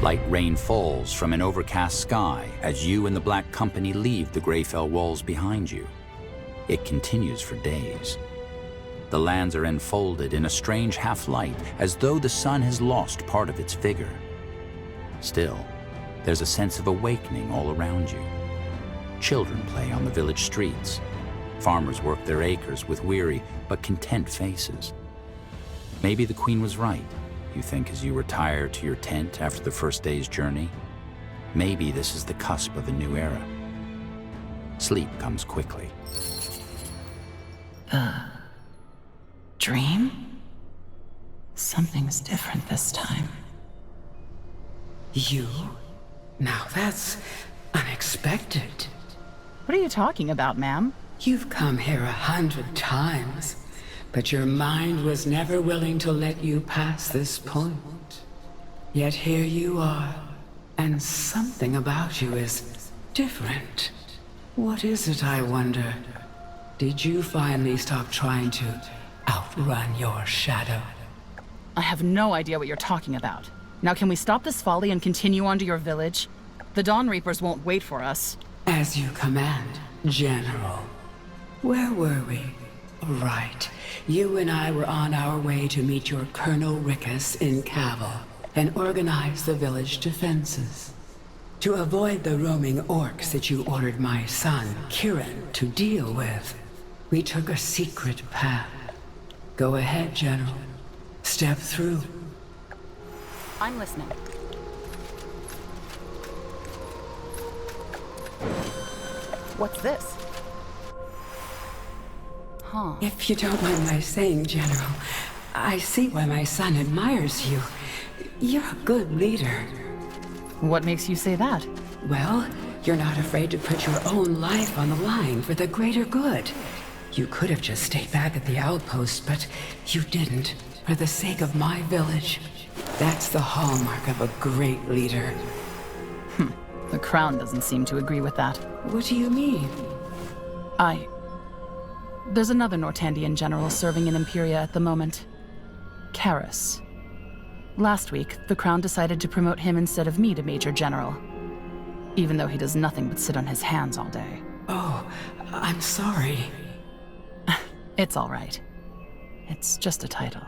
Light rain falls from an overcast sky as you and the Black Company leave the Greyfell walls behind you. It continues for days. The lands are enfolded in a strange half-light, as though the sun has lost part of its vigor. Still, there's a sense of awakening all around you. Children play on the village streets. Farmers work their acres with weary but content faces. Maybe the Queen was right, you think, as you retire to your tent after the first day's journey. Maybe this is the cusp of a new era. Sleep comes quickly. Dream? Something's different this time. You? Now that's unexpected. What are you talking about, ma'am? You've come here 100 times, but your mind was never willing to let you pass this point. Yet here you are, and something about you is different. What is it, I wonder? Did you finally stop trying to outrun your shadow? I have no idea what you're talking about. Now can we stop this folly and continue on to your village? The Dawn Reapers won't wait for us. As you command, General. Where were we? Right. You and I were on our way to meet your Colonel Rickus in Cavil and organize the village defenses. To avoid the roaming orcs that you ordered my son, Kieran, to deal with, we took a secret path. Go ahead, General. Step through. I'm listening. What's this? Huh. If you don't mind my saying, General, I see why my son admires you. You're a good leader. What makes you say that? Well, you're not afraid to put your own life on the line for the greater good. You could have just stayed back at the outpost, but you didn't, for the sake of my village. That's the hallmark of a great leader. The Crown doesn't seem to agree with that. What do you mean? There's another Nortandian general serving in Imperia at the moment. Karis. Last week, the Crown decided to promote him instead of me to Major General. Even though he does nothing but sit on his hands all day. Oh, I'm sorry. It's all right. It's just a title.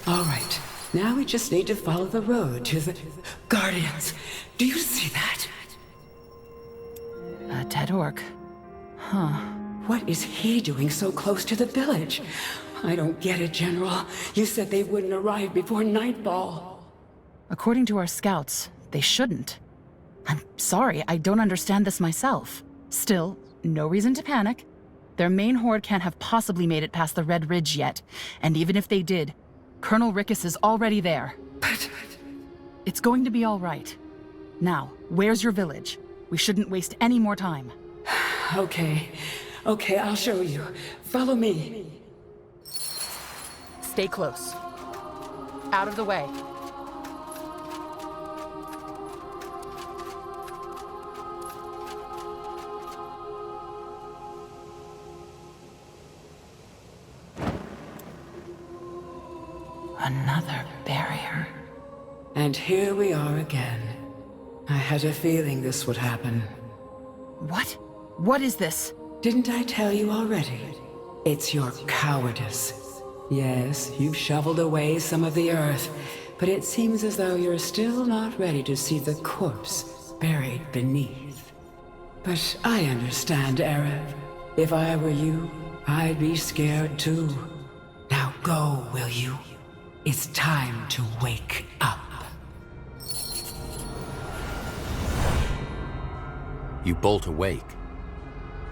All right. Now we just need to follow the road to the Guardians. Do you see that? A dead orc. Huh. What is he doing so close to the village? I don't get it, General. You said they wouldn't arrive before nightfall. According to our scouts, they shouldn't. I'm sorry, I don't understand this myself. Still, no reason to panic. Their main horde can't have possibly made it past the Red Ridge yet, and even if they did, Colonel Rickus is already there. But... It's going to be all right. Now, where's your village? We shouldn't waste any more time. Okay, I'll show you. Follow me. Stay close. Out of the way. Another barrier. And here we are again. I had a feeling this would happen. What? What is this? Didn't I tell you already? It's your cowardice. Yes, you've shoveled away some of the earth, but it seems as though you're still not ready to see the corpse buried beneath. But I understand, Arab. If I were you, I'd be scared too. Now go, will you? It's time to wake up. You bolt awake.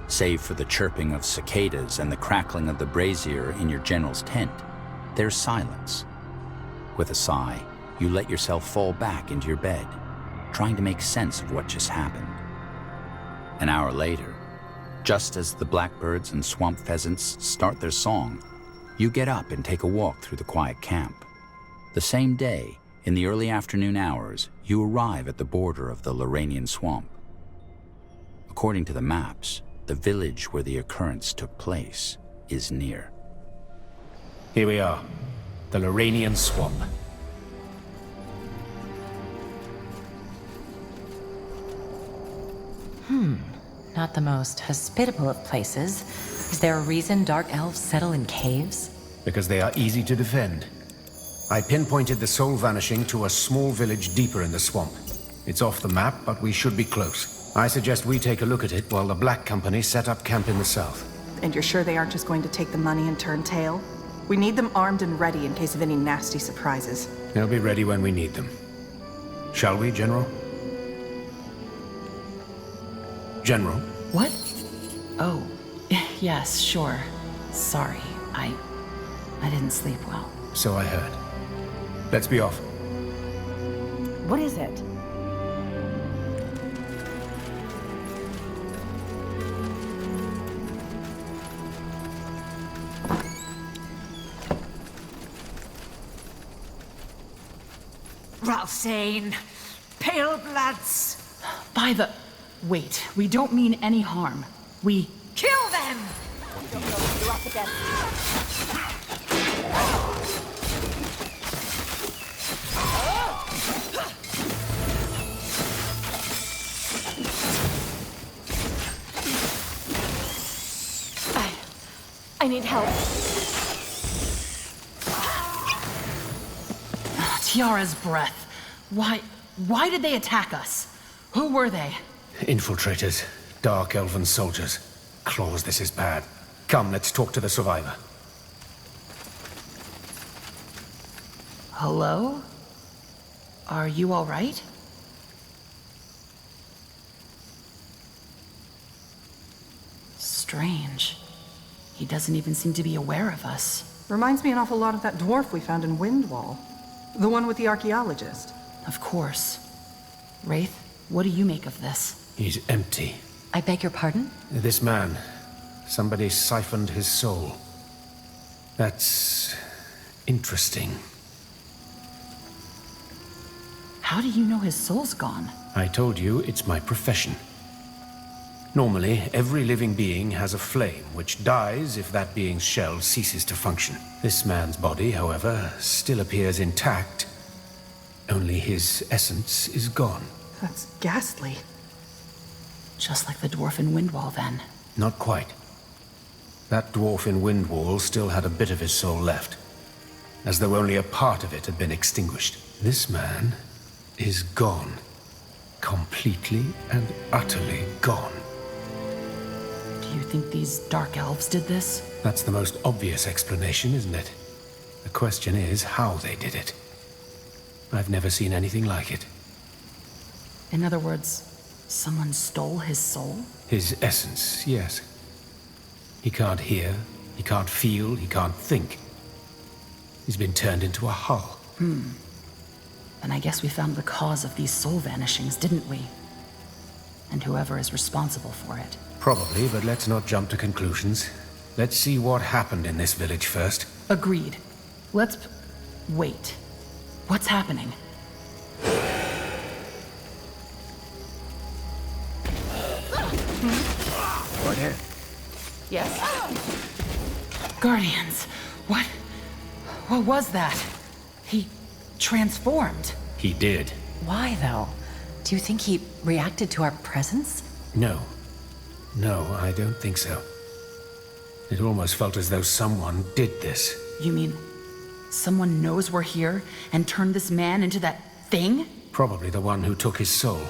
Save for the chirping of cicadas and the crackling of the brazier in your general's tent, there's silence. With a sigh, you let yourself fall back into your bed, trying to make sense of what just happened. An hour later, just as the blackbirds and swamp pheasants start their song, you get up and take a walk through the quiet camp. The same day, in the early afternoon hours, you arrive at the border of the Loranian swamp. According to the maps, The village where the occurrence took place is near. Here we are. The Loranian Swamp. Not the most hospitable of places. Is there a reason dark elves settle in caves? Because they are easy to defend. I pinpointed the soul vanishing to a small village deeper in the swamp. It's off the map, but we should be close. I suggest we take a look at it while the Black Company set up camp in the south. And you're sure they aren't just going to take the money and turn tail? We need them armed and ready in case of any nasty surprises. They'll be ready when we need them. Shall we, General? General? What? Oh, yes, sure. Sorry, I didn't sleep well. So I heard. Let's be off. What is it? Ralsane! Pale bloods! By the... Wait, we don't mean any harm. We... Kill them! I need help. Tiara's breath. Why did they attack us? Who were they? Infiltrators. Dark elven soldiers. Claws, this is bad. Come, let's talk to the survivor. Hello? Are you all right? Strange. He doesn't even seem to be aware of us. Reminds me an awful lot of that dwarf we found in Windwall. The one with the archaeologist. Of course. Wraith, what do you make of this? He's empty. I beg your pardon? This man. Somebody siphoned his soul. That's... interesting. How do you know his soul's gone? I told you, it's my profession. Normally, every living being has a flame, which dies if that being's shell ceases to function. This man's body, however, still appears intact. Only his essence is gone. That's ghastly. Just like the dwarf in Windwall, then. Not quite. That dwarf in Windwall still had a bit of his soul left, as though only a part of it had been extinguished. This man is gone. Completely and utterly gone. Do you think these dark elves did this? That's the most obvious explanation, isn't it? The question is how they did it. I've never seen anything like it. In other words, someone stole his soul? His essence, yes. He can't hear, he can't feel, he can't think. He's been turned into a hull. Then I guess we found the cause of these soul vanishings, didn't we? And whoever is responsible for it. Probably, but let's not jump to conclusions. Let's see what happened in this village first. Agreed. Wait. What's happening? Right here. Yes. Guardians. What was that? He transformed. He did. Why, though? Do you think he reacted to our presence? No. No, I don't think so. It almost felt as though someone did this. You mean someone knows we're here and turned this man into that thing? Probably the one who took his soul.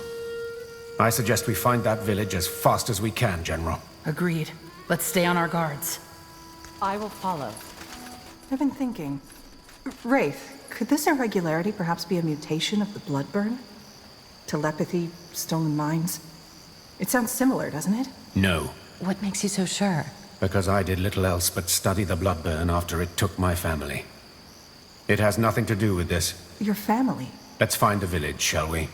I suggest we find that village as fast as we can, General. Agreed. Let's stay on our guards. I will follow. I've been thinking. Wraith, could this irregularity perhaps be a mutation of the Bloodburn? Telepathy, stolen minds? It sounds similar, doesn't it? No. What makes you so sure? Because I did little else but study the Bloodburn after it took my family. It has nothing to do with this. Your family? Let's find the village, shall we?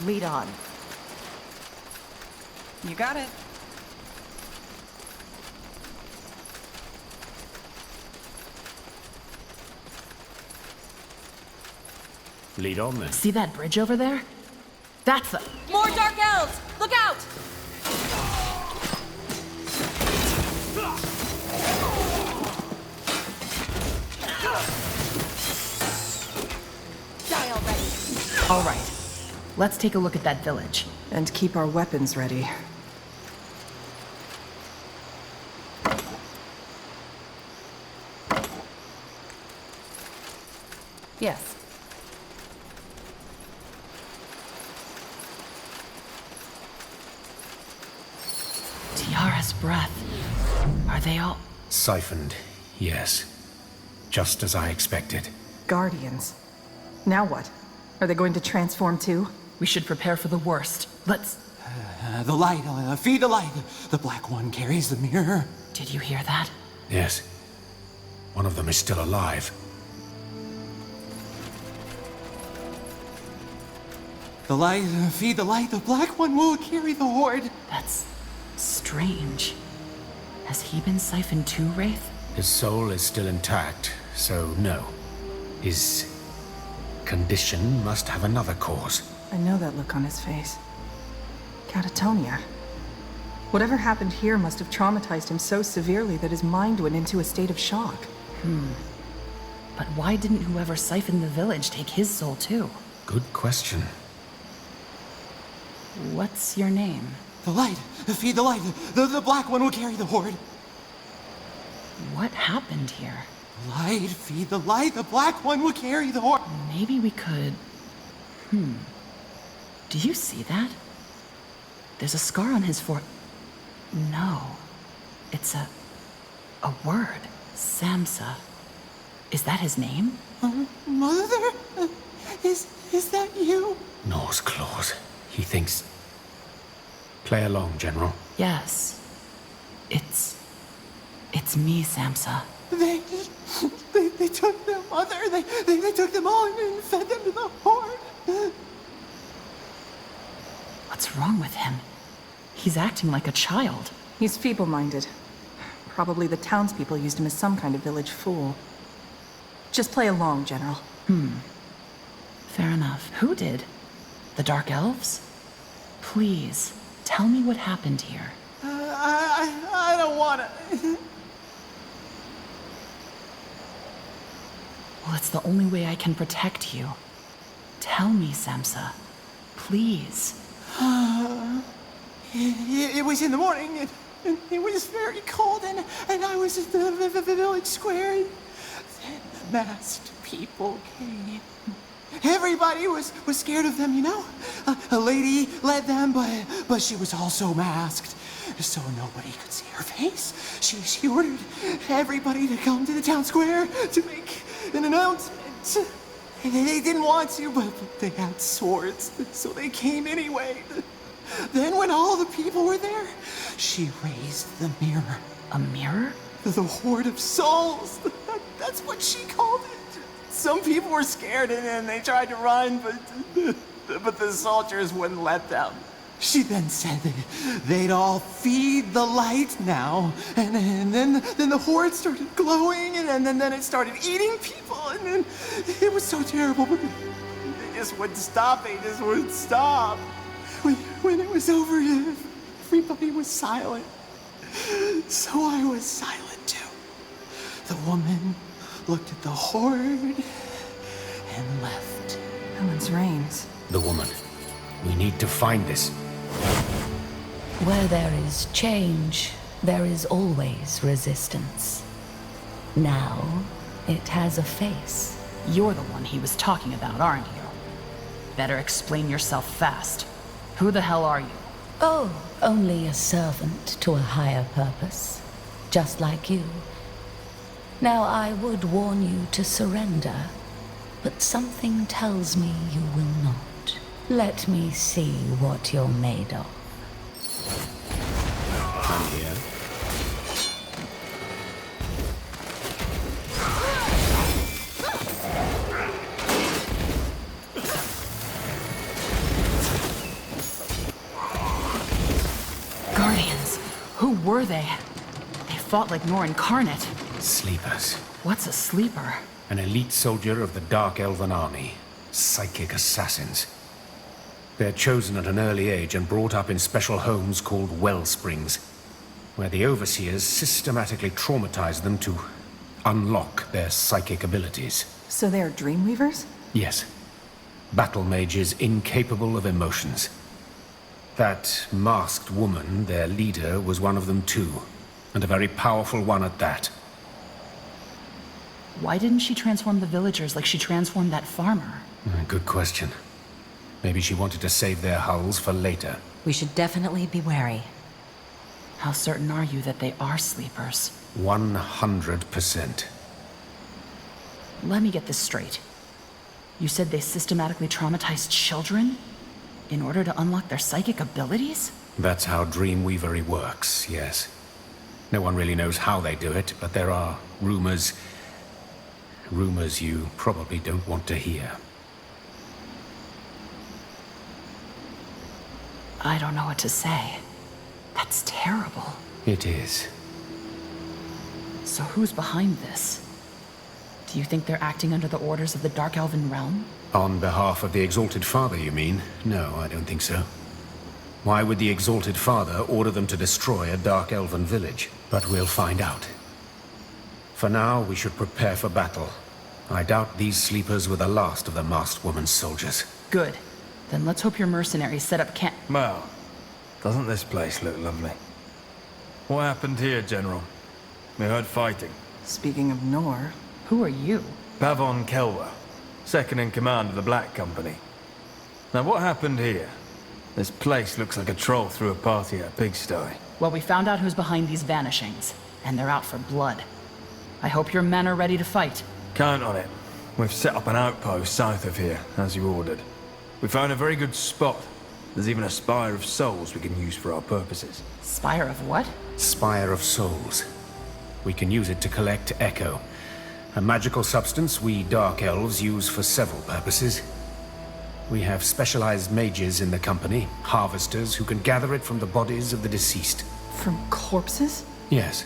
Lead on. You got it. Lead on then. See that bridge over there? That's the... More Dark Elves! Look out! Die already! All right. Let's take a look at that village. And keep our weapons ready. Yes. Tiara's breath. Are they all... Siphoned, yes. Just as I expected. Guardians. Now what? Are they going to transform too? We should prepare for the worst. Let's... The light, feed the light. The black one carries the mirror. Did you hear that? Yes. One of them is still alive. The light, feed the light. The black one will carry the horde. That's... strange. Has he been siphoned too, Wraith? His soul is still intact, so no. His condition must have another cause. I know that look on his face. Catatonia. Whatever happened here must have traumatized him so severely that his mind went into a state of shock. But why didn't whoever siphoned the village take his soul too? Good question. What's your name? The light, feed the light. The black one will carry the horde. What happened here? Light, feed the light. The black one will carry the horde. Maybe we could... Do you see that? There's a scar on his fore... No. It's a word. Samsa. Is that his name? Mother? Is that you? Norse claws. He thinks... Play along, General. Yes. It's me, Samsa. They took their mother. They took them all and fed them to the horde. What's wrong with him? He's acting like a child. He's feeble-minded. Probably the townspeople used him as some kind of village fool. Just play along, General. Fair enough. Who did? The Dark Elves? Please, tell me what happened here. I don't wanna. Well, it's the only way I can protect you. Tell me, Samsa. Please. It was in the morning, and it was very cold, and I was at the village square, and then the masked people came. Everybody was scared of them, you know? A lady led them, but she was also masked, so nobody could see her face. She ordered everybody to come to the town square to make an announcement. They didn't want to, but they had swords, so they came anyway. Then when all the people were there, she raised the mirror. A mirror? The horde of souls. That's what she called it. Some people were scared and they tried to run, but the soldiers wouldn't let them. She then said they'd all feed the light now, and then the horde started glowing, and then it started eating people, and then it was so terrible, but they just wouldn't stop. They just wouldn't stop. When it was over, everybody was silent. So I was silent too. The woman looked at the horde and left. Helen's reins. The woman. We need to find this. Where there is change, there is always resistance. Now, it has a face. You're the one he was talking about, aren't you? Better explain yourself fast. Who the hell are you? Oh, only a servant to a higher purpose. Just like you. Now, I would warn you to surrender, but something tells me you will not. Let me see what you're made of. I'm here. Guardians. Who were they? They fought like Nor incarnate. Sleepers. What's a sleeper? An elite soldier of the Dark Elven Army. Psychic assassins. They're chosen at an early age and brought up in special homes called wellsprings, where the overseers systematically traumatize them to unlock their psychic abilities. So they're dreamweavers? Yes. Battle mages incapable of emotions. That masked woman, their leader, was one of them too, and a very powerful one at that. Why didn't she transform the villagers like she transformed that farmer? Good question. Maybe she wanted to save their hulls for later. We should definitely be wary. How certain are you that they are sleepers? 100%. Let me get this straight. You said they systematically traumatized children in order to unlock their psychic abilities? That's how Dreamweavery works, yes. No one really knows how they do it, but there are rumors. Rumors you probably don't want to hear. I don't know what to say. That's terrible. It is. So who's behind this? Do you think they're acting under the orders of the Dark Elven realm? On behalf of the Exalted Father, you mean? No, I don't think so. Why would the Exalted Father order them to destroy a Dark Elven village? But we'll find out. For now, we should prepare for battle. I doubt these sleepers were the last of the masked woman's soldiers. Good. Then let's hope your mercenaries set up camp. Well, doesn't this place look lovely? What happened here, General? We heard fighting. Speaking of Nor, Who are you? Pavon Kelwer, second in command of the Black Company. Now what happened here? This place looks like a troll threw a party at a pigsty. Well, we found out who's behind these vanishings, and they're out for blood. I hope your men are ready to fight. Count on it. We've set up an outpost south of here, as you ordered. We found a very good spot. There's even a Spire of Souls we can use for our purposes. Spire of what? Spire of Souls. We can use it to collect Echo, a magical substance we Dark Elves use for several purposes. We have specialized mages in the company, harvesters who can gather it from the bodies of the deceased. from corpses? Yes.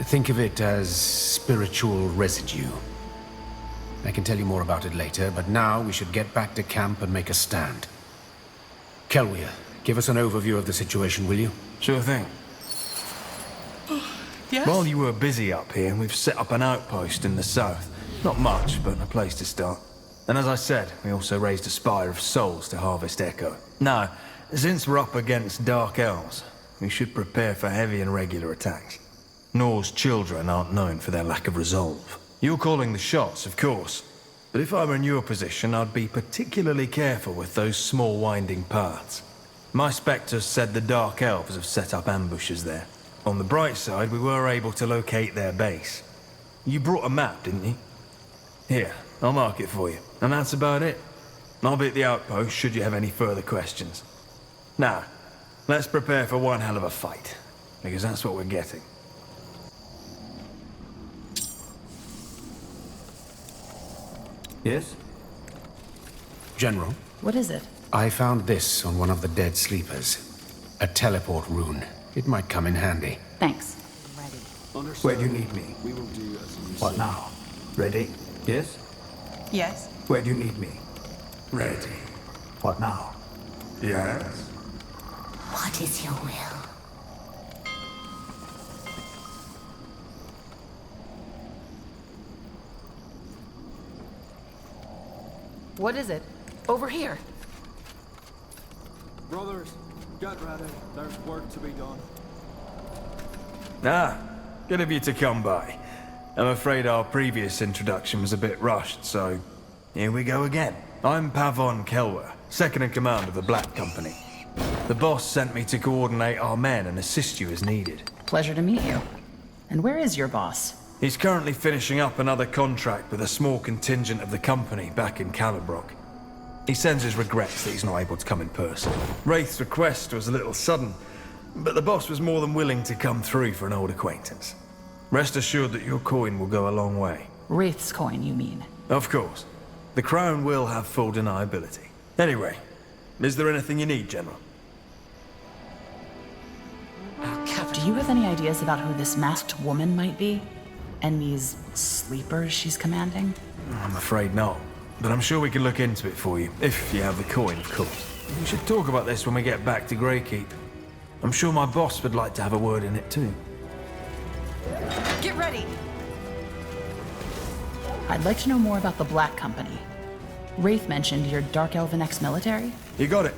Think of it as spiritual residue. I can tell you more about it later, but now we should get back to camp and make a stand. Kelwier, give us an overview of the situation, will you? Sure thing. Yes? While you were busy up here, we've set up an outpost in the south. Not much, but a place to start. And as I said, we also raised a Spire of Souls to harvest Echo. Now, since we're up against Dark Elves, we should prepare for heavy and regular attacks. Nor's children aren't known for their lack of resolve. You're calling the shots, of course. But if I were in your position, I'd be particularly careful with those small winding paths. My spectres said the Dark Elves have set up ambushes there. On the bright side, we were able to locate their base. You brought a map, didn't you? Here, I'll mark it for you. And that's about it. I'll be at the outpost should you have any further questions. Now, let's prepare for one hell of a fight. Because that's what we're getting. Yes? General, What is it? I found this on one of the dead sleepers. A teleport rune. It might come in handy. Thanks. Where do you need me? What now? Ready? Yes? Yes. Where do you need me? Ready. What now? Yes? What is your will? What is it? Over here. Brothers, get ready. There's work to be done. Ah, good of you to come by. I'm afraid our previous introduction was a bit rushed, so here we go again. I'm Pavon Kelwer, second in command of the Black Company. The boss sent me to coordinate our men and assist you as needed. Pleasure to meet you. And where is your boss? He's currently finishing up another contract with a small contingent of the company back in Calibrock. He sends his regrets that he's not able to come in person. Wraith's request was a little sudden, but the boss was more than willing to come through for an old acquaintance. Rest assured that your coin will go a long way. Wraith's coin, you mean? Of course. The crown will have full deniability. Anyway, is there anything you need, General? Do you have any ideas about who this masked woman might be? And these sleepers she's commanding? I'm afraid not. But I'm sure we can look into it for you, if you have the coin, of course. We should talk about this when we get back to Greykeep. I'm sure my boss would like to have a word in it too. Get ready! I'd like to know more about the Black Company. Wraith mentioned you're Dark Elven ex-military? You got it.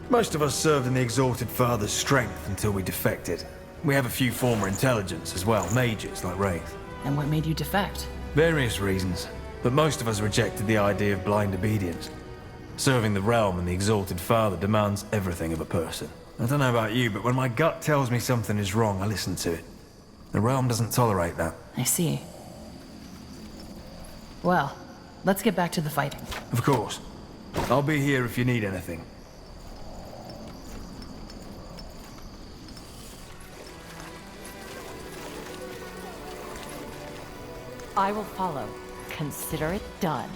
Most of us served in the Exalted Father's strength until we defected. We have a few former intelligence as well, mages like Wraith. And what made you defect? Various reasons, but most of us rejected the idea of blind obedience. Serving the realm and the Exalted Father demands everything of a person. I don't know about you, but when my gut tells me something is wrong, I listen to it. The realm doesn't tolerate that. I see. Well, let's get back to the fighting. Of course. I'll be here if you need anything. I will follow. Consider it done.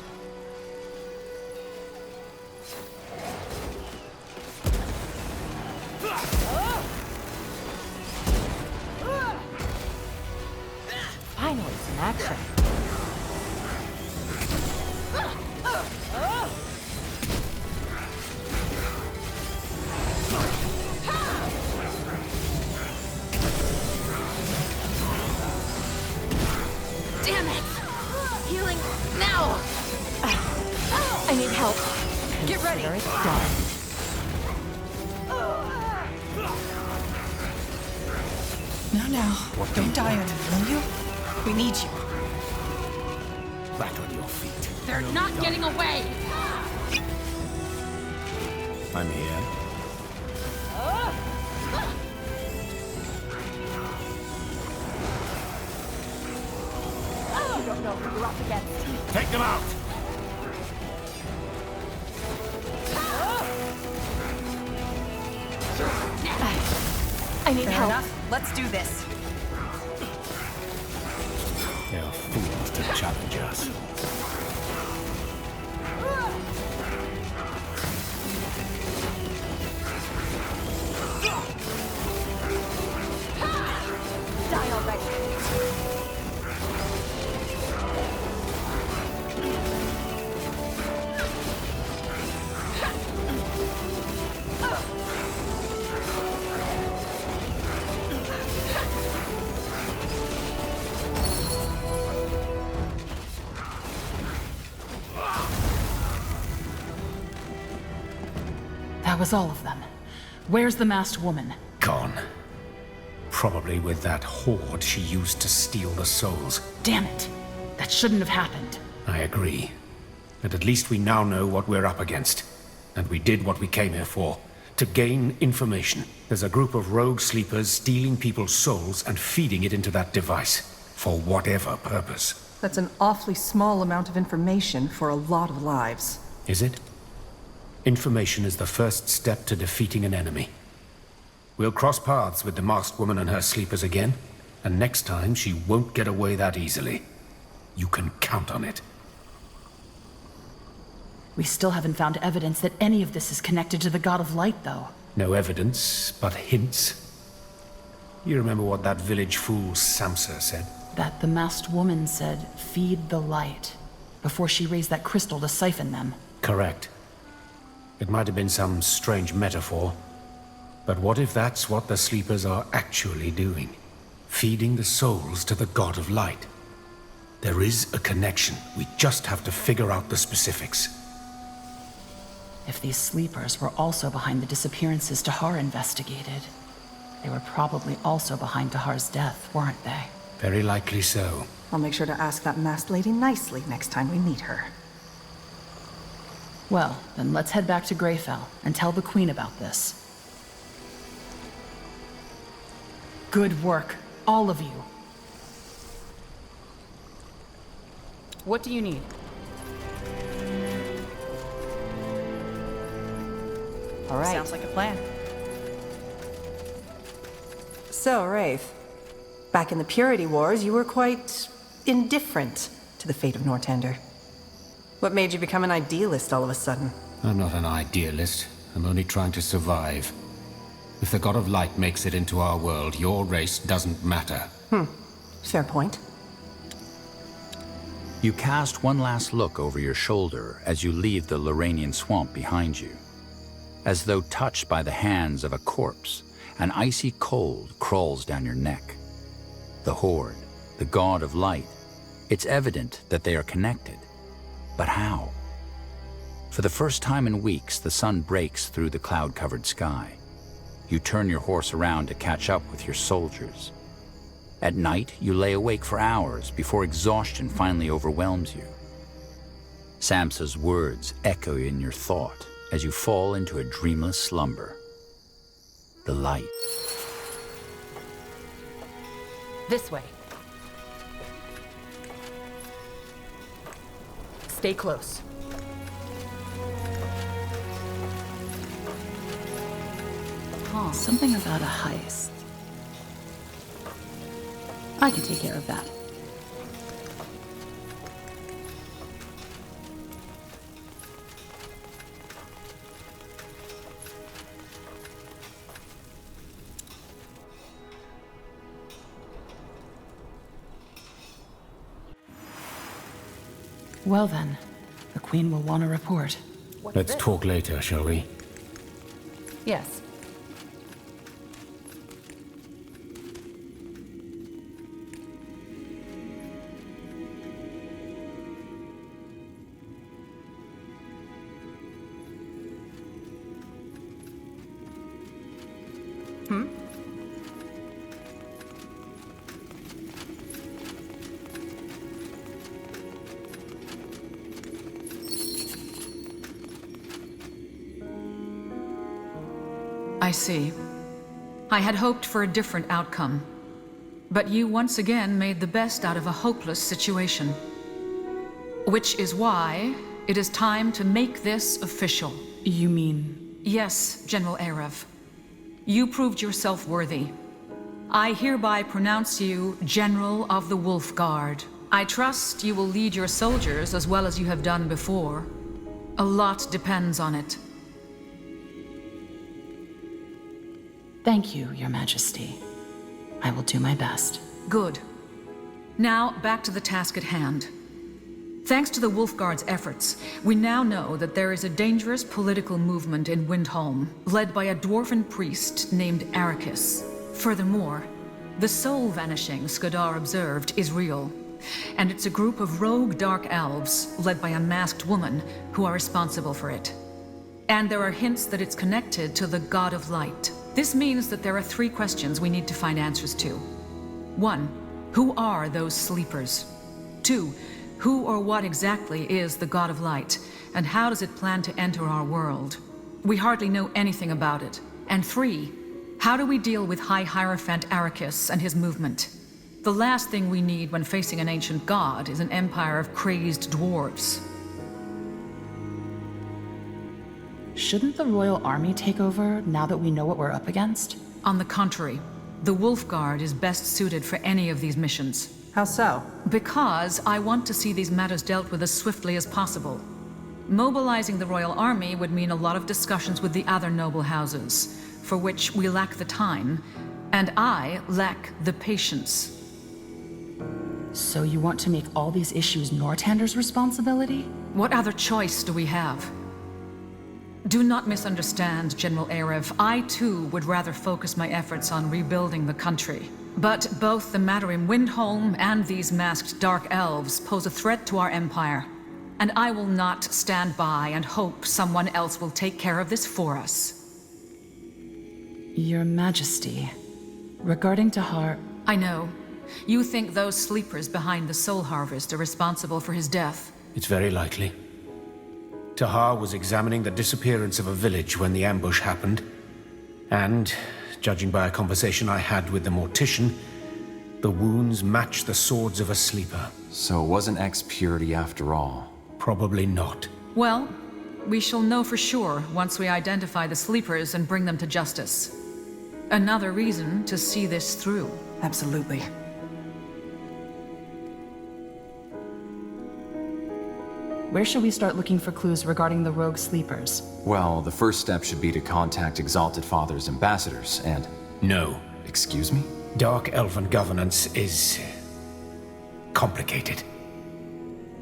Finally, some action. Damn it! Healing now! I need help. Get ready! Consider it done. Now, don't die on me, will you? We need you. Back on your feet. They're not getting away! I'm here. You don't know who you're up against. Take them out! I need Fair help. enough. Let's do this. They are fools to challenge us. Die already. That was all of them. Where's the masked woman? Gone. Probably with that horde she used to steal the souls. Damn it. That shouldn't have happened. I agree. But at least we now know what we're up against. And we did what we came here for. To gain information. There's a group of rogue sleepers stealing people's souls and feeding it into that device. For whatever purpose. That's an awfully small amount of information for a lot of lives. Is it? Information is the first step to defeating an enemy. We'll cross paths with the masked woman and her sleepers again, and next time she won't get away that easily. You can count on it. We still haven't found evidence that any of this is connected to the God of Light, though. No evidence, but hints. You remember what that village fool Samsa said? That the masked woman said, "Feed the light," before she raised that crystal to siphon them. Correct. It might have been some strange metaphor. But what if that's what the sleepers are actually doing? Feeding the souls to the God of Light. There is a connection. We just have to figure out the specifics. If these sleepers were also behind the disappearances Tahar investigated, they were probably also behind Tahar's death, weren't they? Very likely so. I'll make sure to ask that masked lady nicely next time we meet her. Well, then let's head back to Greyfell and tell the Queen about this. Good work, all of you. What do you need? All right. Sounds like a plan. So, Wraith, back in the Purity Wars, you were quite indifferent to the fate of Northander. What made you become an idealist all of a sudden? I'm not an idealist. I'm only trying to survive. If the God of Light makes it into our world, your race doesn't matter. Fair point. You cast one last look over your shoulder as you leave the Loranian swamp behind you. As though touched by the hands of a corpse, an icy cold crawls down your neck. The Horde, the god of light, it's evident that they are connected. But how? For the first time in weeks, the sun breaks through the cloud-covered sky. You turn your horse around to catch up with your soldiers. At night, you lay awake for hours before exhaustion finally overwhelms you. Samsa's words echo in your thought as you fall into a dreamless slumber. The light. This way. Stay close. Oh, something about a heist. I can take care of that. Well then, the Queen will want to report. Let's talk later, shall we? Yes. I see. I had hoped for a different outcome. But you once again made the best out of a hopeless situation. Which is why it is time to make this official. You mean? Yes, General Arev. You proved yourself worthy. I hereby pronounce you General of the Wolf Guard. I trust you will lead your soldiers as well as you have done before. A lot depends on it. Thank you, Your Majesty. I will do my best. Good. Now, back to the task at hand. Thanks to the Wolfguard's efforts, we now know that there is a dangerous political movement in Windholm, led by a dwarven priest named Arrakis. Furthermore, the soul vanishing Skadar observed is real, and it's a group of rogue dark elves, led by a masked woman, who are responsible for it. And there are hints that it's connected to the God of Light. This means that there are 3 questions we need to find answers to. 1. Who are those sleepers? 2. Who or what exactly is the God of Light, and how does it plan to enter our world? We hardly know anything about it. And 3. How do we deal with High Hierophant Arrakis and his movement? The last thing we need when facing an ancient god is an empire of crazed dwarves. Shouldn't the Royal Army take over now that we know what we're up against? On the contrary, the Wolfguard is best suited for any of these missions. How so? Because I want to see these matters dealt with as swiftly as possible. Mobilizing the Royal Army would mean a lot of discussions with the other noble houses, for which we lack the time, and I lack the patience. So you want to make all these issues Nortander's responsibility? What other choice do we have? Do not misunderstand, General Arev. I, too, would rather focus my efforts on rebuilding the country. But both the matter in Windholm and these masked dark elves pose a threat to our empire. And I will not stand by and hope someone else will take care of this for us. Your Majesty, regarding Tahar... I know. You think those sleepers behind the Soul Harvest are responsible for his death? It's very likely. Tahar was examining the disappearance of a village when the ambush happened. And, judging by a conversation I had with the mortician, the wounds match the swords of a sleeper. So it wasn't X-Purity after all? Probably not. Well, we shall know for sure once we identify the sleepers and bring them to justice. Another reason to see this through. Absolutely. Where should we start looking for clues regarding the rogue sleepers? Well, the first step should be to contact Exalted Father's ambassadors and... No. Excuse me? Dark Elven governance is... complicated.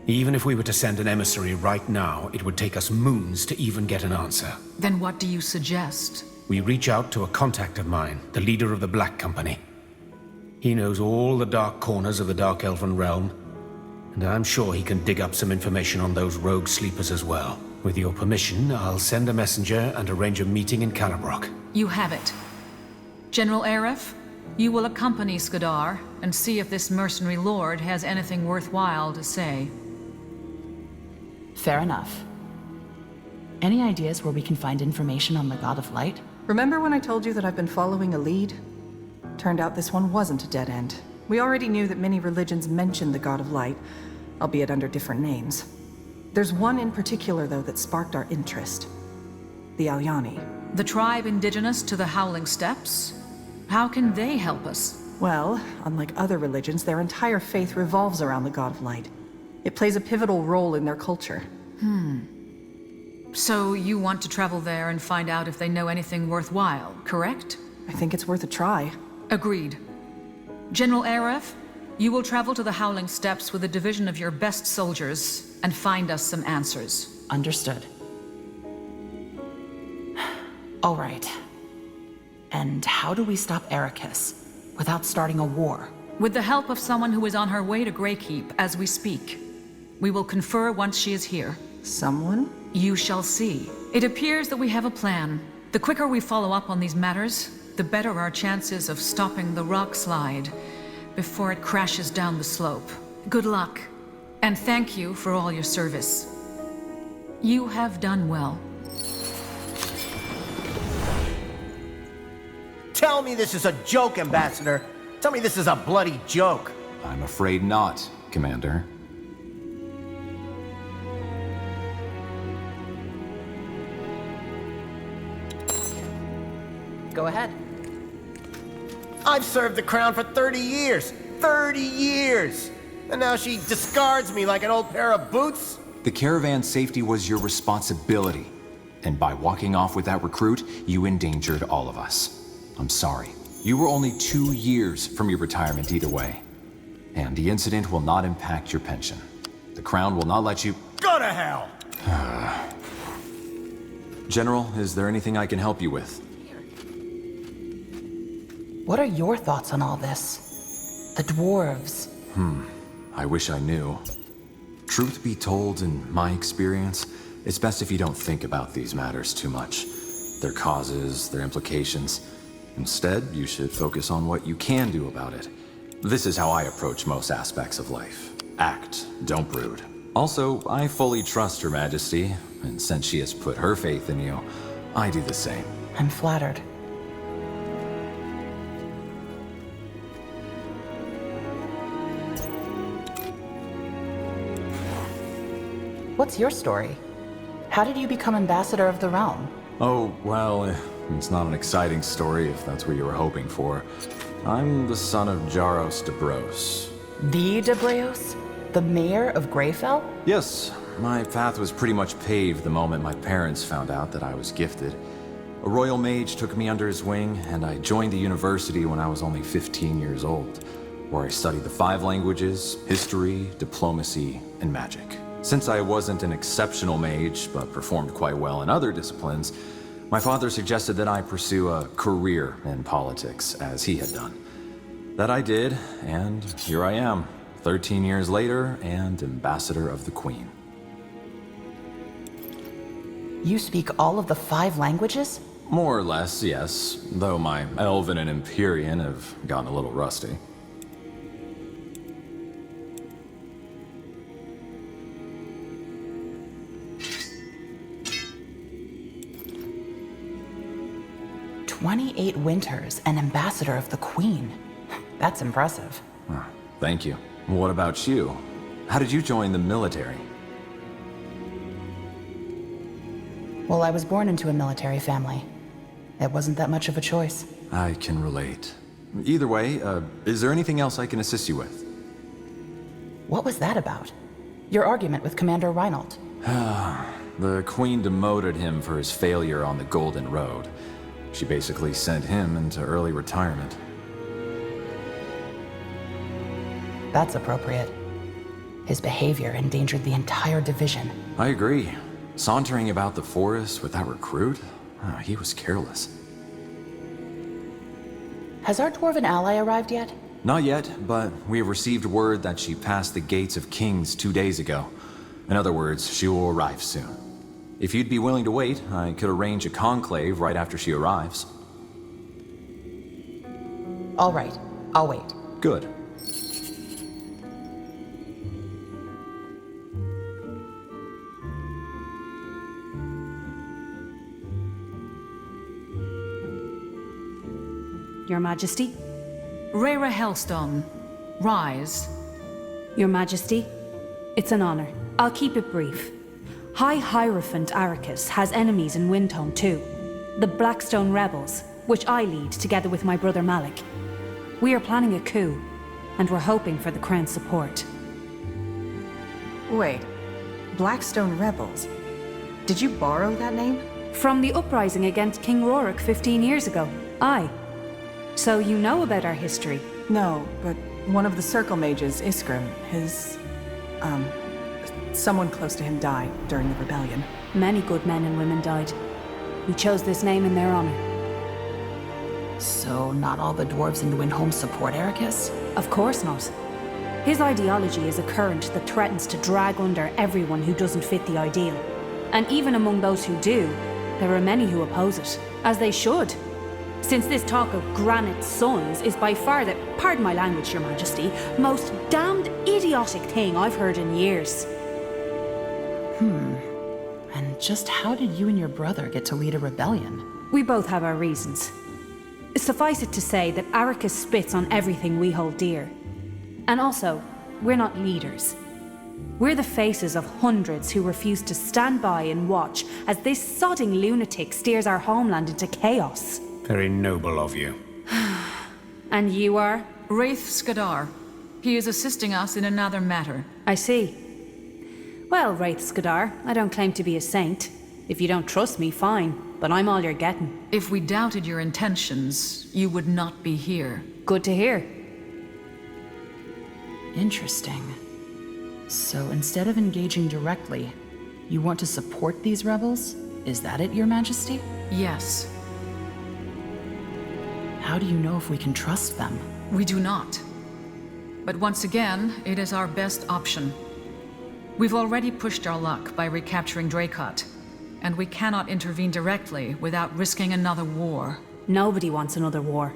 Even if we were to send an emissary right now, it would take us moons to even get an answer. Then what do you suggest? We reach out to a contact of mine, the leader of the Black Company. He knows all the dark corners of the Dark Elven realm, and I'm sure he can dig up some information on those rogue sleepers as well. With your permission, I'll send a messenger and arrange a meeting in Calibrock. You have it. General Aref, you will accompany Skadar and see if this mercenary lord has anything worthwhile to say. Fair enough. Any ideas where we can find information on the God of Light? Remember when I told you that I've been following a lead? Turned out this one wasn't a dead end. We already knew that many religions mentioned the God of Light, albeit under different names. There's one in particular, though, that sparked our interest. The Alyani. The tribe indigenous to the Howling Steppes? How can they help us? Well, unlike other religions, their entire faith revolves around the God of Light. It plays a pivotal role in their culture. So you want to travel there and find out if they know anything worthwhile, correct? I think it's worth a try. Agreed. General Aref, you will travel to the Howling Steppes with a division of your best soldiers and find us some answers. Understood. All right. And how do we stop Ericus without starting a war? With the help of someone who is on her way to Greykeep as we speak. We will confer once she is here. Someone? You shall see. It appears that we have a plan. The quicker we follow up on these matters, the better our chances of stopping the rock slide before it crashes down the slope. Good luck, and thank you for all your service. You have done well. Tell me this is a joke, Ambassador. Tell me this is a bloody joke. I'm afraid not, Commander. Go ahead. I've served the crown for 30 years. 30 years! And now she discards me like an old pair of boots? The caravan's safety was your responsibility. And by walking off with that recruit, you endangered all of us. I'm sorry. You were only 2 years from your retirement either way. And the incident will not impact your pension. The Crown will not let you... Go to hell! General, is there anything I can help you with? What are your thoughts on all this? The dwarves. I wish I knew. Truth be told, in my experience, it's best if you don't think about these matters too much. Their causes, their implications. Instead, you should focus on what you can do about it. This is how I approach most aspects of life. Act, don't brood. Also, I fully trust Her Majesty, and since she has put her faith in you, I do the same. I'm flattered. What's your story? How did you become Ambassador of the Realm? Oh, well, it's not an exciting story if that's what you were hoping for. I'm the son of Jaros de Bros. The de Bros? The mayor of Greyfell? Yes, my path was pretty much paved the moment my parents found out that I was gifted. A royal mage took me under his wing, and I joined the university when I was only 15 years old, where I studied the 5 languages, history, diplomacy, and magic. Since I wasn't an exceptional mage, but performed quite well in other disciplines, my father suggested that I pursue a career in politics, as he had done. That I did, and here I am, 13 years later, and Ambassador of the Queen. You speak all of the 5 languages? More or less, yes, though my Elven and Empyrean have gotten a little rusty. "28 winters and Ambassador of the Queen." That's impressive. Thank you. What about you? How did you join the military? Well, I was born into a military family. It wasn't that much of a choice. I can relate. Either way, is there anything else I can assist you with? What was that about? Your argument with Commander Reinald? The Queen demoted him for his failure on the Golden Road. She basically sent him into early retirement. That's appropriate. His behavior endangered the entire division. I agree. Sauntering about the forest with that recruit? He was careless. Has our dwarven ally arrived yet? Not yet, but we have received word that she passed the gates of Kings 2 days ago. In other words, she will arrive soon. If you'd be willing to wait, I could arrange a conclave right after she arrives. All right, I'll wait. Good. Your Majesty? Rhaera Hellstone, rise. Your Majesty, it's an honor. I'll keep it brief. High Hierophant Arrakis has enemies in Windhome too. The Blackstone Rebels, which I lead together with my brother Malik. We are planning a coup, and we're hoping for the Crown's support. Wait, Blackstone Rebels? Did you borrow that name? From the uprising against King Rorik 15 years ago. Aye. So you know about our history? No, but one of the Circle Mages, Iskrim, someone close to him died during the rebellion. Many good men and women died. We chose this name in their honor. So not all the dwarves in Windhome support Arrakis? Of course not. His ideology is a current that threatens to drag under everyone who doesn't fit the ideal. And even among those who do, there are many who oppose it, as they should. Since this talk of Granite Sons is by far the, pardon my language, Your Majesty, most damned idiotic thing I've heard in years. And just how did you and your brother get to lead a rebellion? We both have our reasons. Suffice it to say that Arrakis spits on everything we hold dear. And also, we're not leaders. We're the faces of hundreds who refuse to stand by and watch as this sodding lunatic steers our homeland into chaos. Very noble of you. And you are? Wraith Skadar. He is assisting us in another matter. I see. Well, Wraith Skadar, I don't claim to be a saint. If you don't trust me, fine, but I'm all you're getting. If we doubted your intentions, you would not be here. Good to hear. Interesting. So instead of engaging directly, you want to support these rebels? Is that it, Your Majesty? Yes. How do you know if we can trust them? We do not. But once again, it is our best option. We've already pushed our luck by recapturing Dracot, and we cannot intervene directly without risking another war. Nobody wants another war.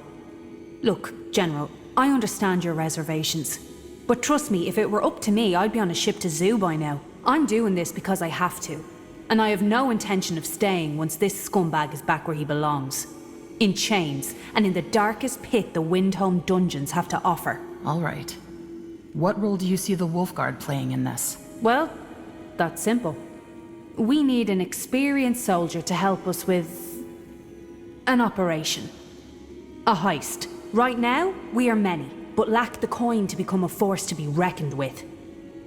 Look, General, I understand your reservations. But trust me, if it were up to me, I'd be on a ship to Zoo by now. I'm doing this because I have to. And I have no intention of staying once this scumbag is back where he belongs. In chains, and in the darkest pit the Windhome dungeons have to offer. All right. What role do you see the Wolfguard playing in this? Well, that's simple. We need an experienced soldier to help us with an operation. A heist. Right now, we are many, but lack the coin to become a force to be reckoned with.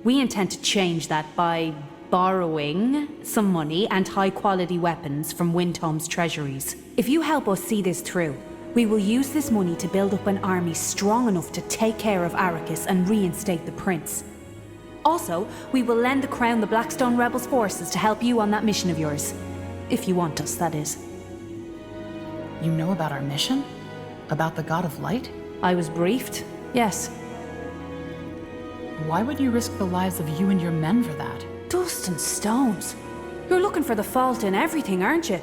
We intend to change that by borrowing some money and high-quality weapons from Windhome's treasuries. If you help us see this through, we will use this money to build up an army strong enough to take care of Arrakis and reinstate the prince. Also, we will lend the Crown the Blackstone Rebels forces to help you on that mission of yours. If you want us, that is. You know about our mission? About the God of Light? I was briefed, yes. Why would you risk the lives of you and your men for that? Dust and stones. You're looking for the fault in everything, aren't you?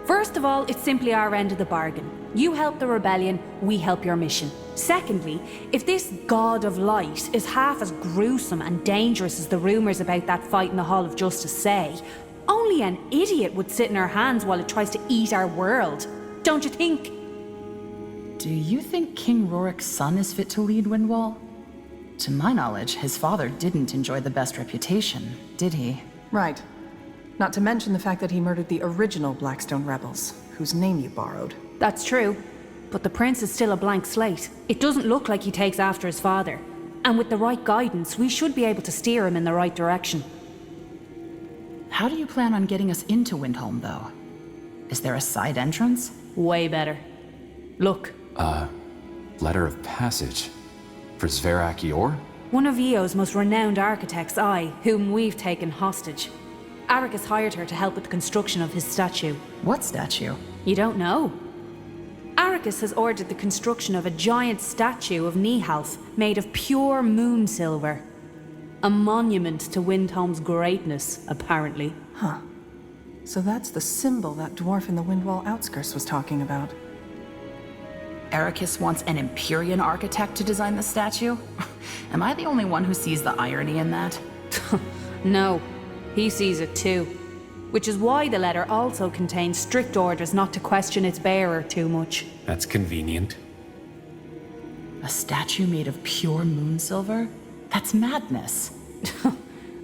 First of all, it's simply our end of the bargain. You help the rebellion, we help your mission. Secondly, if this God of Light is half as gruesome and dangerous as the rumors about that fight in the Hall of Justice say, only an idiot would sit in our hands while it tries to eat our world. Don't you think? Do you think King Rorik's son is fit to lead Windwall? To my knowledge, his father didn't enjoy the best reputation, did he? Right. Not to mention the fact that he murdered the original Blackstone Rebels, whose name you borrowed. That's true. But the prince is still a blank slate. It doesn't look like he takes after his father. And with the right guidance, we should be able to steer him in the right direction. How do you plan on getting us into Windhome, though? Is there a side entrance? Way better. Look. Letter of passage. For Zverak Yor? One of Eo's most renowned architects, whom we've taken hostage. Arrakis hired her to help with the construction of his statue. What statue? You don't know? Arrakis has ordered the construction of a giant statue of Nihalf made of pure moon silver. A monument to Windhelm's greatness, apparently. Huh. So that's the symbol that dwarf in the Windwall outskirts was talking about. Arrakis wants an Empyrean architect to design the statue? Am I the only one who sees the irony in that? No, he sees it too. Which is why the letter also contains strict orders not to question its bearer too much. That's convenient. A statue made of pure moon silver? That's madness.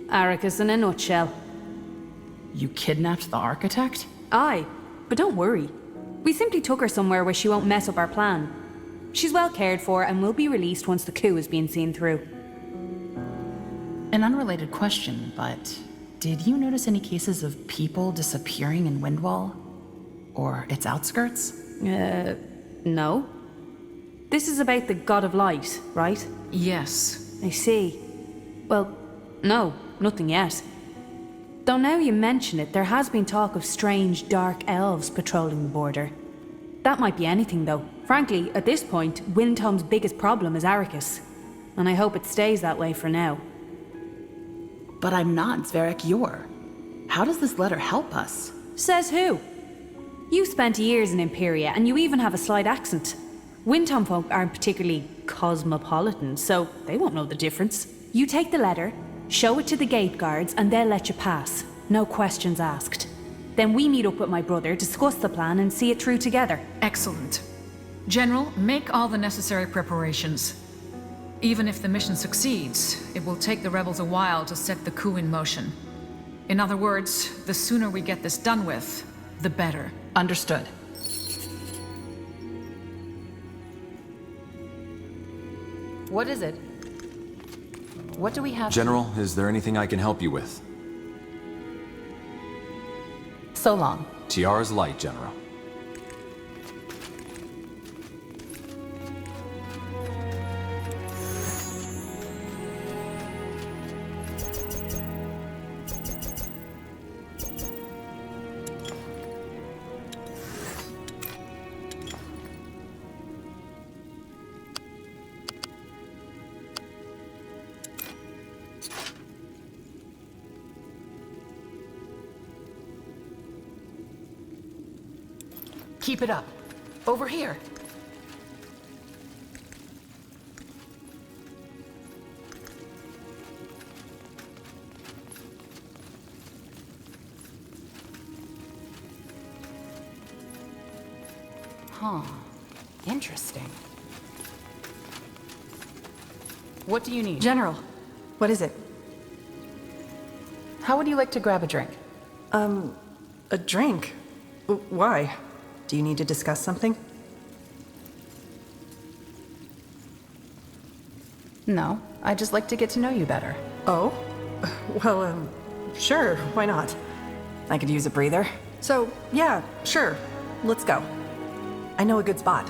Arrakis in a nutshell. You kidnapped the architect? Aye, but don't worry. We simply took her somewhere where she won't mess up our plan. She's well cared for and will be released once the coup has been seen through. An unrelated question, but did you notice any cases of people disappearing in Windwall? Or its outskirts? No. This is about the God of Light, right? Yes. I see. Well, no, nothing yet. Though now you mention it, there has been talk of strange dark elves patrolling the border. That might be anything, though. Frankly, at this point, Windhelm's biggest problem is Arrakis. And I hope it stays that way for now. But I'm not Zverik Yor. How does this letter help us? Says who? You spent years in Imperia, and you even have a slight accent. Windhelm folk aren't particularly cosmopolitan, so they won't know the difference. You take the letter, show it to the gate guards, and they'll let you pass. No questions asked. Then we meet up with my brother, discuss the plan, and see it through together. Excellent. General, make all the necessary preparations. Even if the mission succeeds, it will take the rebels a while to set the coup in motion. In other words, the sooner we get this done with, the better. Understood. What is it? What do we have? General, is there anything I can help you with? So long. Tiara's light, General. Keep it up. Over here. Huh. Interesting. What do you need? General, what is it? How would you like to grab a drink? A drink? Why? Do you need to discuss something? No, I'd just like to get to know you better. Oh? Well, sure, why not? I could use a breather. So, yeah, sure. Let's go. I know a good spot.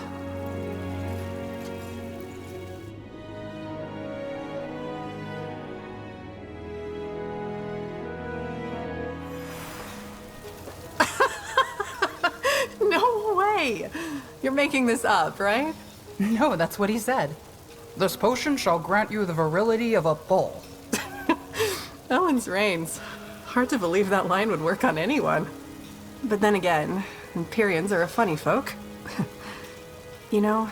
No way! You're making this up, right? No, that's what he said. This potion shall grant you the virility of a bull. Ellen's reigns. Hard to believe that line would work on anyone. But then again, Empyreans are a funny folk. You know,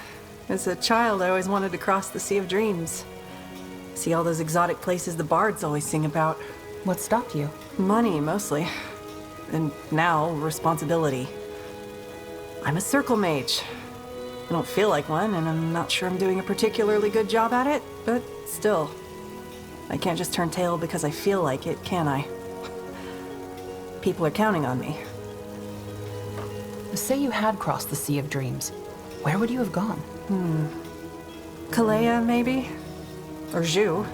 as a child I always wanted to cross the Sea of Dreams. See all those exotic places the bards always sing about. What stopped you? Money, mostly. And now, responsibility. I'm a circle mage. I don't feel like one, and I'm not sure I'm doing a particularly good job at it, but still. I can't just turn tail because I feel like it, can I? People are counting on me. Say you had crossed the Sea of Dreams. Where would you have gone? Kalea, maybe? Or Zhu.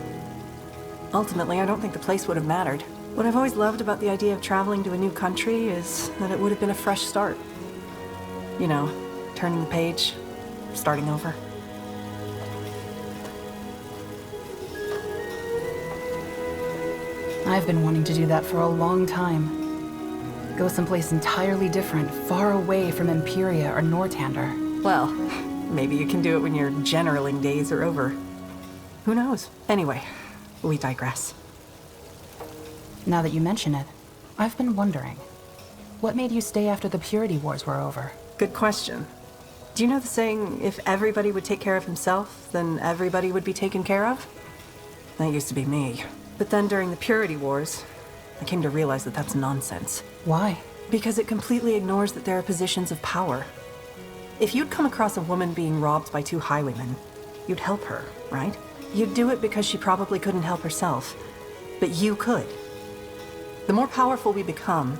Ultimately, I don't think the place would have mattered. What I've always loved about the idea of traveling to a new country is that it would have been a fresh start. You know, turning the page, starting over. I've been wanting to do that for a long time. Go someplace entirely different, far away from Imperia or Nortander. Well, maybe you can do it when your generaling days are over. Who knows? Anyway, we digress. Now that you mention it, I've been wondering, what made you stay after the Purity Wars were over? Good question. Do you know the saying, if everybody would take care of himself, then everybody would be taken care of? That used to be me. But then during the Purity Wars, I came to realize that that's nonsense. Why? Because it completely ignores that there are positions of power. If you'd come across a woman being robbed by 2 highwaymen, you'd help her, right? You'd do it because she probably couldn't help herself, but you could. The more powerful we become,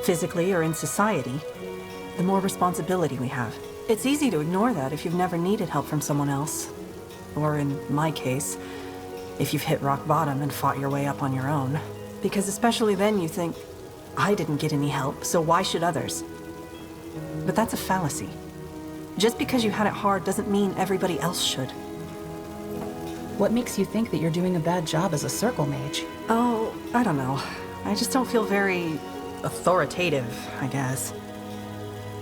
physically or in society, the more responsibility we have. It's easy to ignore that if you've never needed help from someone else. Or in my case, if you've hit rock bottom and fought your way up on your own. Because especially then you think, I didn't get any help, so why should others? But that's a fallacy. Just because you had it hard doesn't mean everybody else should. What makes you think that you're doing a bad job as a circle mage? Oh, I don't know. I just don't feel very authoritative, I guess.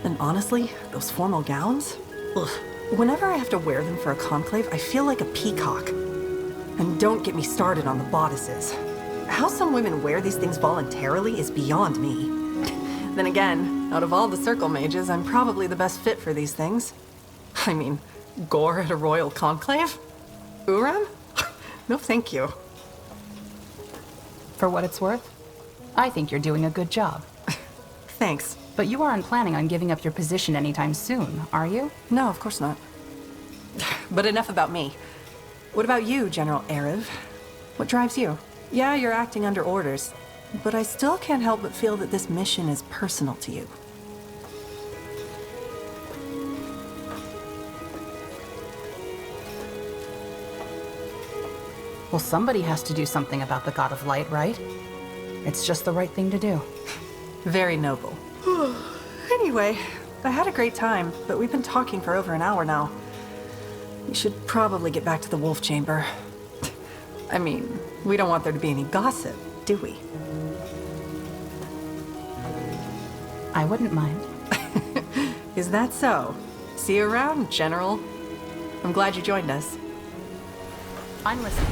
And honestly, those formal gowns? Ugh. Whenever I have to wear them for a conclave, I feel like a peacock. And don't get me started on the bodices. How some women wear these things voluntarily is beyond me. Then again, out of all the circle mages, I'm probably the best fit for these things. I mean, gore at a royal conclave? Uram? No thank you. For what it's worth, I think you're doing a good job. Thanks. But you aren't planning on giving up your position anytime soon, are you? No, of course not. But enough about me. What about you, General Erev? What drives you? Yeah, you're acting under orders, but I still can't help but feel that this mission is personal to you. Well, somebody has to do something about the God of Light, right? It's just the right thing to do. Very noble. Anyway, I had a great time, but we've been talking for over an hour now. We should probably get back to the wolf chamber. I mean, we don't want there to be any gossip, do we? I wouldn't mind. Is that so? See you around, General. I'm glad you joined us. I'm listening.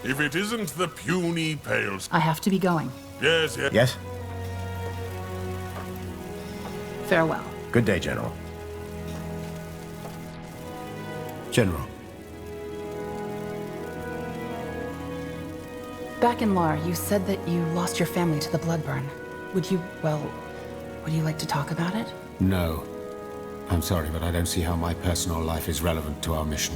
If it isn't the puny pale... I have to be going. Yes, yes. Yes? Farewell. Good day, General. General. Back in Lar, you said that you lost your family to the Bloodburn. Would you like to talk about it? No. I'm sorry, but I don't see how my personal life is relevant to our mission.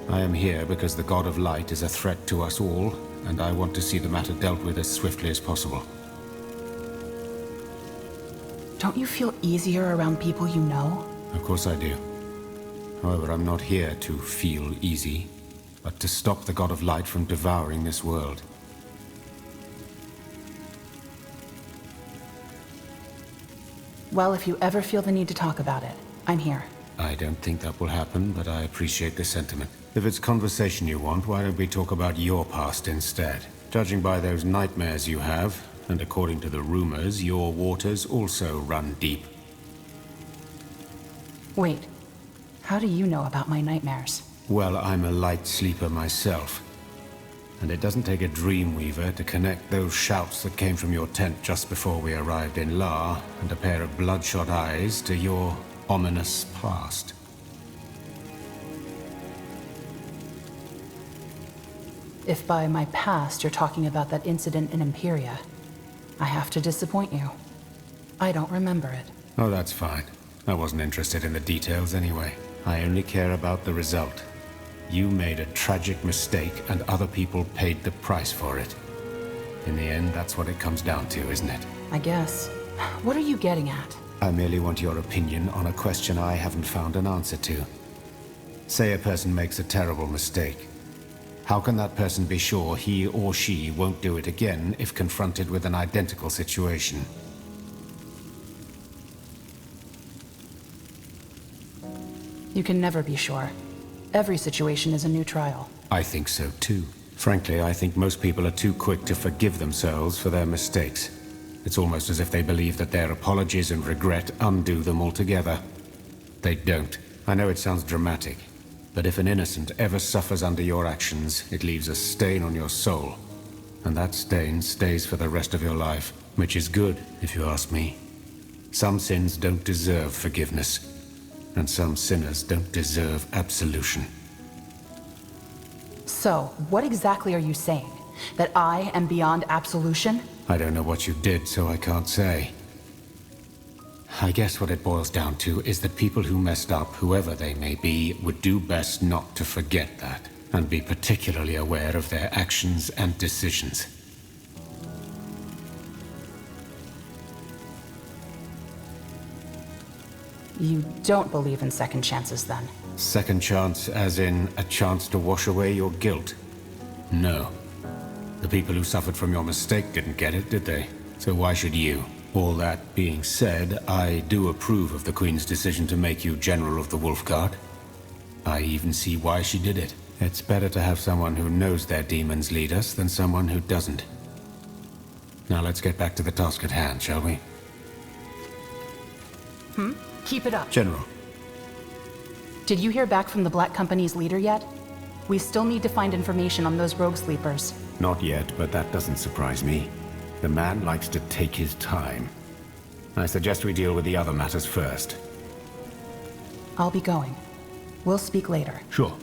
I am here because the God of Light is a threat to us all, and I want to see the matter dealt with as swiftly as possible. Don't you feel easier around people you know? Of course I do. However, I'm not here to feel easy, but to stop the God of Light from devouring this world. Well, if you ever feel the need to talk about it, I'm here. I don't think that will happen, but I appreciate the sentiment. If it's conversation you want, why don't we talk about your past instead? Judging by those nightmares you have, and according to the rumors, your waters also run deep. Wait, how do you know about my nightmares? Well, I'm a light sleeper myself. And it doesn't take a dreamweaver to connect those shouts that came from your tent just before we arrived in La, and a pair of bloodshot eyes to your ominous past. If by my past you're talking about that incident in Imperia, I have to disappoint you. I don't remember it. Oh, that's fine. I wasn't interested in the details anyway. I only care about the result. You made a tragic mistake, and other people paid the price for it. In the end, that's what it comes down to, isn't it? I guess. What are you getting at? I merely want your opinion on a question I haven't found an answer to. Say a person makes a terrible mistake. How can that person be sure he or she won't do it again if confronted with an identical situation? You can never be sure. Every situation is a new trial. I think so too. Frankly, I think most people are too quick to forgive themselves for their mistakes. It's almost as if they believe that their apologies and regret undo them altogether. They don't. I know it sounds dramatic, but if an innocent ever suffers under your actions, it leaves a stain on your soul. And that stain stays for the rest of your life, which is good, if you ask me. Some sins don't deserve forgiveness, and some sinners don't deserve absolution. So, what exactly are you saying? That I am beyond absolution? I don't know what you did, so I can't say. I guess what it boils down to is that people who messed up, whoever they may be, would do best not to forget that, and be particularly aware of their actions and decisions. You don't believe in second chances, then? Second chance as in a chance to wash away your guilt? No. The people who suffered from your mistake didn't get it, did they? So why should you? All that being said, I do approve of the Queen's decision to make you General of the Wolf Guard. I even see why she did it. It's better to have someone who knows their demons lead us than someone who doesn't. Now let's get back to the task at hand, shall we? Keep it up. General. Did you hear back from the Black Company's leader yet? We still need to find information on those rogue sleepers. Not yet, but that doesn't surprise me. The man likes to take his time. I suggest we deal with the other matters first. I'll be going. We'll speak later. Sure.